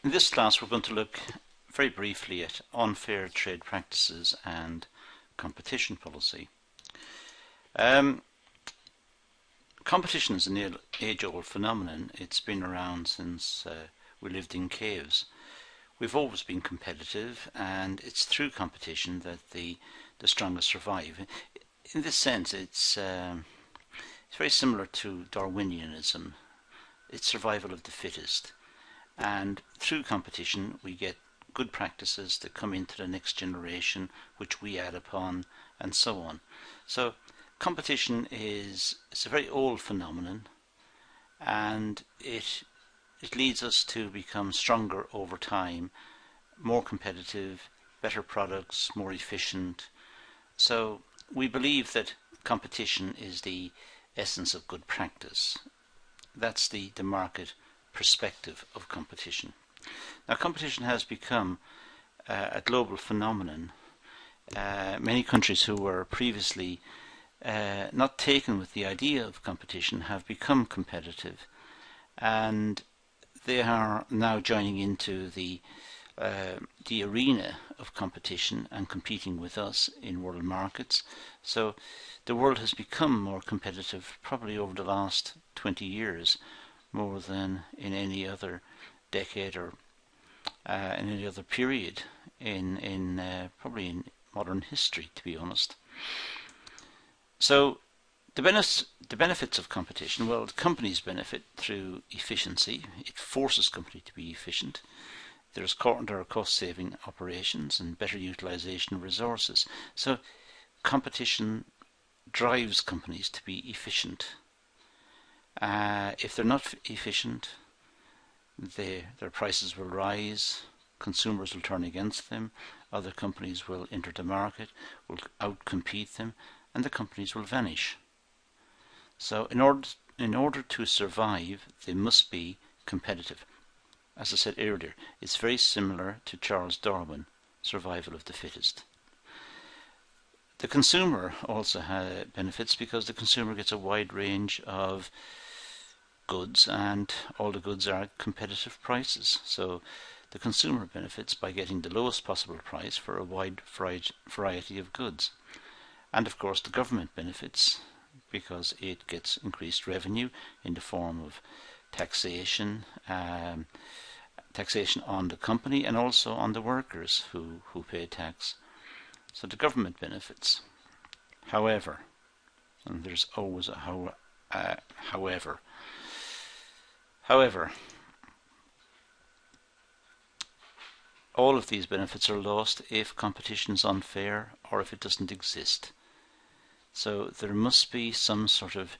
In this class, we're going to look very briefly at unfair trade practices and competition policy. Competition is an age-old phenomenon. It's been around since we lived in caves. We've always been competitive, and it's through competition that the strongest survive. In this sense, it's very similar to Darwinianism. It's survival of the fittest. And through competition, we get good practices that come into the next generation, which we add upon, and so on. So competition is a very old phenomenon, and it leads us to become stronger over time, more competitive, better products, more efficient. So we believe that competition is the essence of good practice. That's the market perspective of competition. Now, competition has become a global phenomenon. Many countries who were previously not taken with the idea of competition have become competitive, and they are now joining into the arena of competition and competing with us in world markets. So the world has become more competitive probably over the last 20 years, more than in any other decade or in any other period in probably in modern history, to be honest. So the benefits of competition, well, companies benefit through efficiency. It forces companies to be efficient. There are cost-saving operations and better utilization of resources. So competition drives companies to be efficient. If they're not efficient, their prices will rise, consumers will turn against them, other companies will enter the market, will outcompete them, and the companies will vanish. So in order to survive, they must be competitive. As I said earlier, it's very similar to Charles Darwin, survival of the fittest. The consumer also benefits because the consumer gets a wide range of goods, and all the goods are at competitive prices. So the consumer benefits by getting the lowest possible price for a wide variety of goods. And of course the government benefits because it gets increased revenue in the form of taxation, taxation on the company and also on the workers who pay tax. So the government benefits. However, and there's always a however, all of these benefits are lost if competition is unfair or if it doesn't exist. So there must be some sort of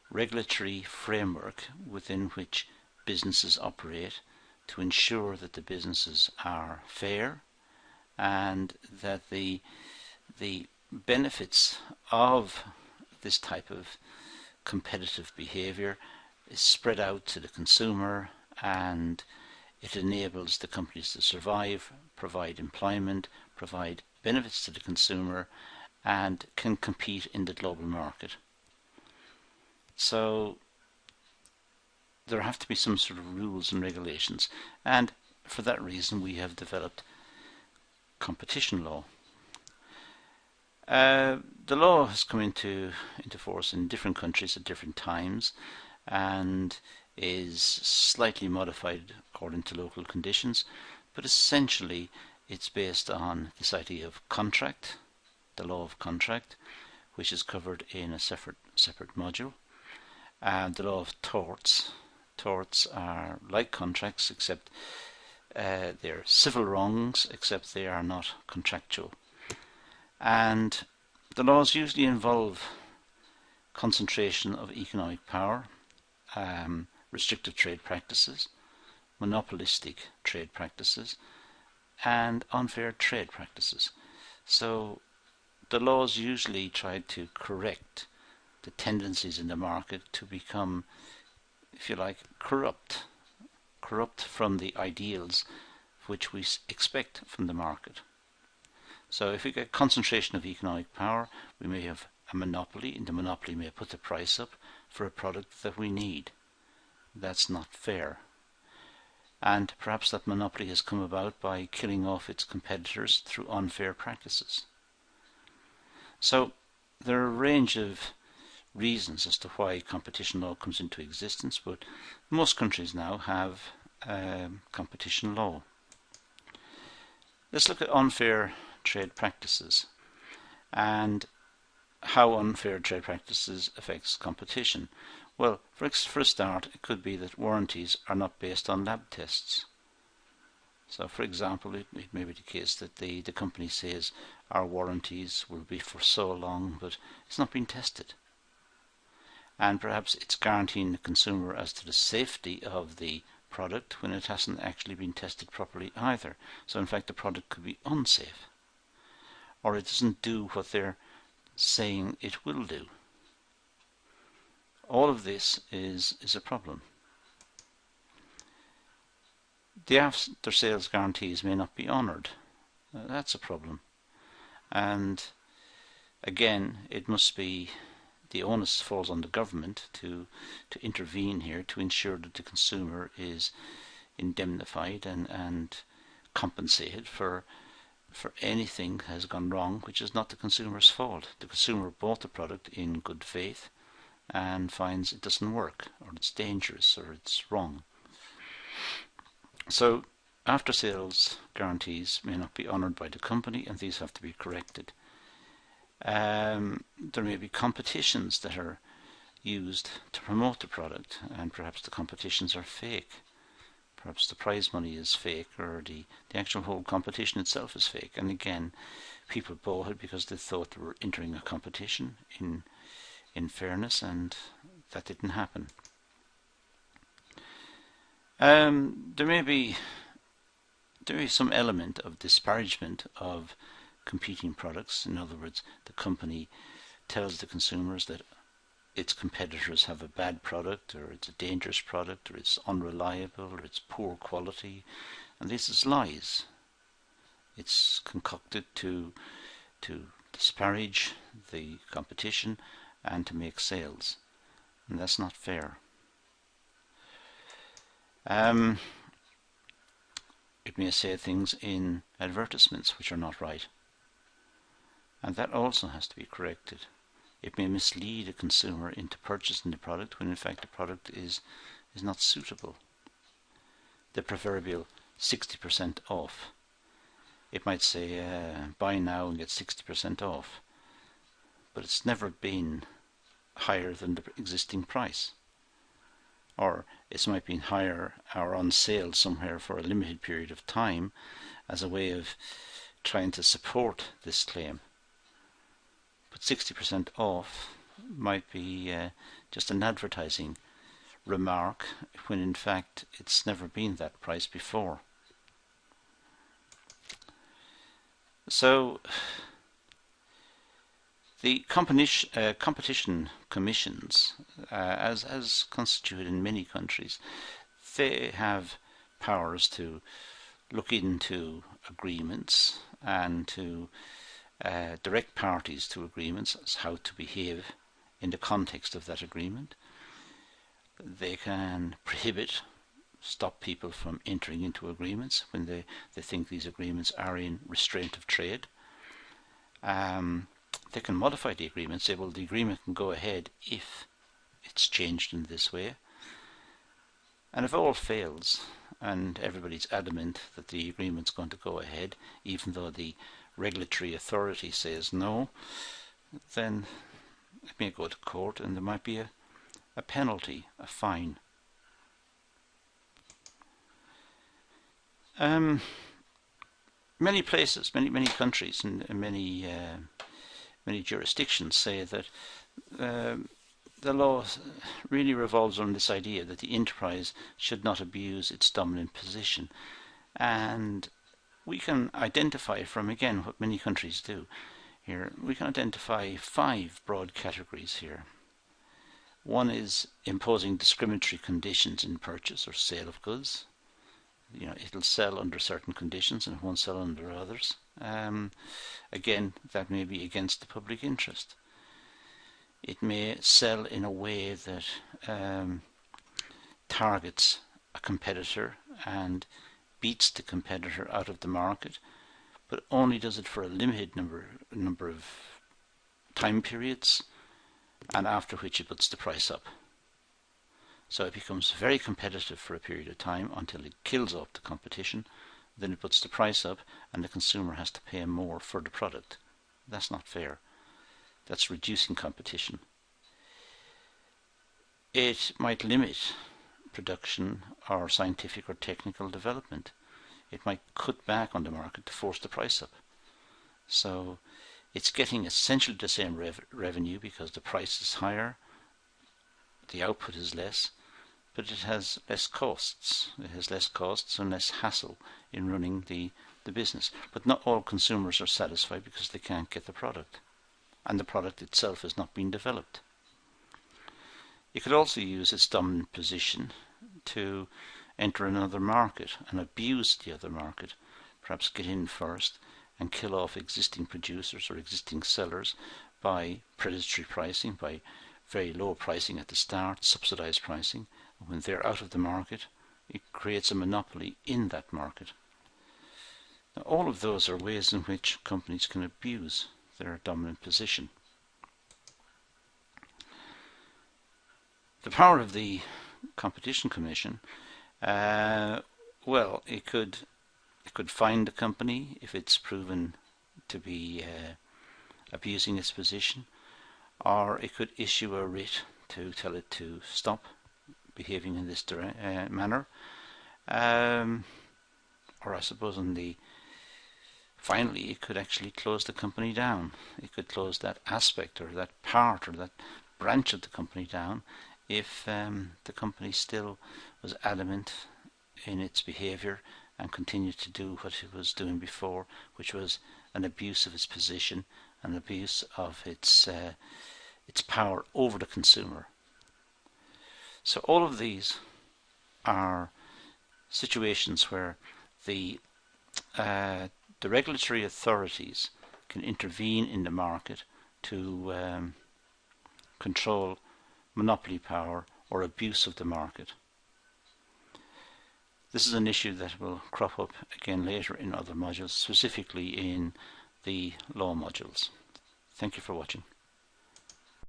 regulatory framework within which businesses operate to ensure that the businesses are fair and that the benefits of this type of competitive behavior is spread out to the consumer, and it enables the companies to survive, provide employment, provide benefits to the consumer, and can compete in the global market. So there have to be some sort of rules and regulations, and for that reason we have developed competition law. The law has come into force in different countries at different times and is slightly modified according to local conditions, but essentially it's based on this idea of contract, the law of contract, which is covered in a separate module, and the law of torts. Torts are like contracts, except they're civil wrongs, except they are not contractual. And the laws usually involve concentration of economic power, restrictive trade practices, monopolistic trade practices, and unfair trade practices. So the laws usually try to correct the tendencies in the market to become, if you like, corrupt from the ideals which we expect from the market. So if we get concentration of economic power, we may have a monopoly, and the monopoly may put the price up for a product that we need. That's not fair. and perhaps that monopoly has come about by killing off its competitors through unfair practices. So there are a range of reasons as to why competition law comes into existence, but most countries now have competition law. Let's look at unfair trade practices and how unfair trade practices affects competition. Well, for a start, it could be that warranties are not based on lab tests. So, for example, it may be the case that the company says our warranties will be for so long, but it's not been tested. And perhaps it's guaranteeing the consumer as to the safety of the product when it hasn't actually been tested properly either. So in fact the product could be unsafe, or it doesn't do what they're saying it will do. All of this is a problem. The after sales guarantees may not be honoured. That's a problem. And again, it must be, the onus falls on the government to intervene here to ensure that the consumer is indemnified and compensated for anything that has gone wrong, which is not the consumer's fault. The consumer bought the product in good faith and finds it doesn't work, or it's dangerous, or it's wrong. So after sales guarantees may not be honoured by the company, and these have to be corrected. There may be competitions that are used to promote the product, and perhaps the competitions are fake. Perhaps the prize money is fake, or the actual whole competition itself is fake. And again, people bought it because they thought they were entering a competition in fairness, and that didn't happen. There may be some element of disparagement of competing products. In other words, the company tells the consumers that its competitors have a bad product, or it's a dangerous product, or it's unreliable, or it's poor quality, and this is lies. It's concocted to disparage the competition and to make sales, and that's not fair. It may say things in advertisements which are not right, and that also has to be corrected. It may mislead a consumer into purchasing the product when in fact the product is not suitable. The proverbial 60% off. It might say buy now and get 60% off, but it's never been higher than the existing price. Or it might be higher or on sale somewhere for a limited period of time as a way of trying to support this claim. But 60% off might be just an advertising remark when in fact it's never been that price before. So the competition commissions, as constituted in many countries, they have powers to look into agreements and to direct parties to agreements as how to behave in the context of that agreement. They can prohibit, stop people from entering into agreements when they think these agreements are in restraint of trade. They can modify the agreement, say, well, the agreement can go ahead if it's changed in this way. And if all fails and everybody's adamant that the agreement's going to go ahead, even though the regulatory authority says no, then it may go to court and there might be a penalty, a fine. Many places, many countries and many jurisdictions say that the law really revolves on this idea that the enterprise should not abuse its dominant position. And we can identify from, again, what many countries do here, we can identify 5 broad categories here. One is imposing discriminatory conditions in purchase or sale of goods. You know, it'll sell under certain conditions and it won't sell under others. Again, that may be against the public interest. It may sell in a way that targets a competitor and beats the competitor out of the market, but only does it for a limited number of time periods, and after which it puts the price up. So it becomes very competitive for a period of time until it kills off the competition, then it puts the price up and the consumer has to pay more for the product. That's not fair. That's reducing competition. It might limit production or scientific or technical development. It might cut back on the market to force the price up. So it's getting essentially the same revenue because the price is higher, the output is less, but it has less costs. It has less costs and less hassle in running the business. But not all consumers are satisfied because they can't get the product, and the product itself has not been developed. It could also use its dominant position to enter another market and abuse the other market, perhaps get in first and kill off existing producers or existing sellers by predatory pricing, by very low pricing at the start, subsidized pricing. When they're out of the market, it creates a monopoly in that market. Now, all of those are ways in which companies can abuse their dominant position. The power of the Competition Commission, well, it could fine the company if it's proven to be abusing its position, or it could issue a writ to tell it to stop behaving in this manner, or I suppose finally it could actually close the company down. It could close that aspect or that part or that branch of the company down if the company still was adamant in its behaviour and continued to do what it was doing before, which was an abuse of its position, an abuse of its power over the consumer. So all of these are situations where the regulatory authorities can intervene in the market to control monopoly power or abuse of the market. This is an issue that will crop up again later in other modules, specifically in the law modules. Thank you for watching.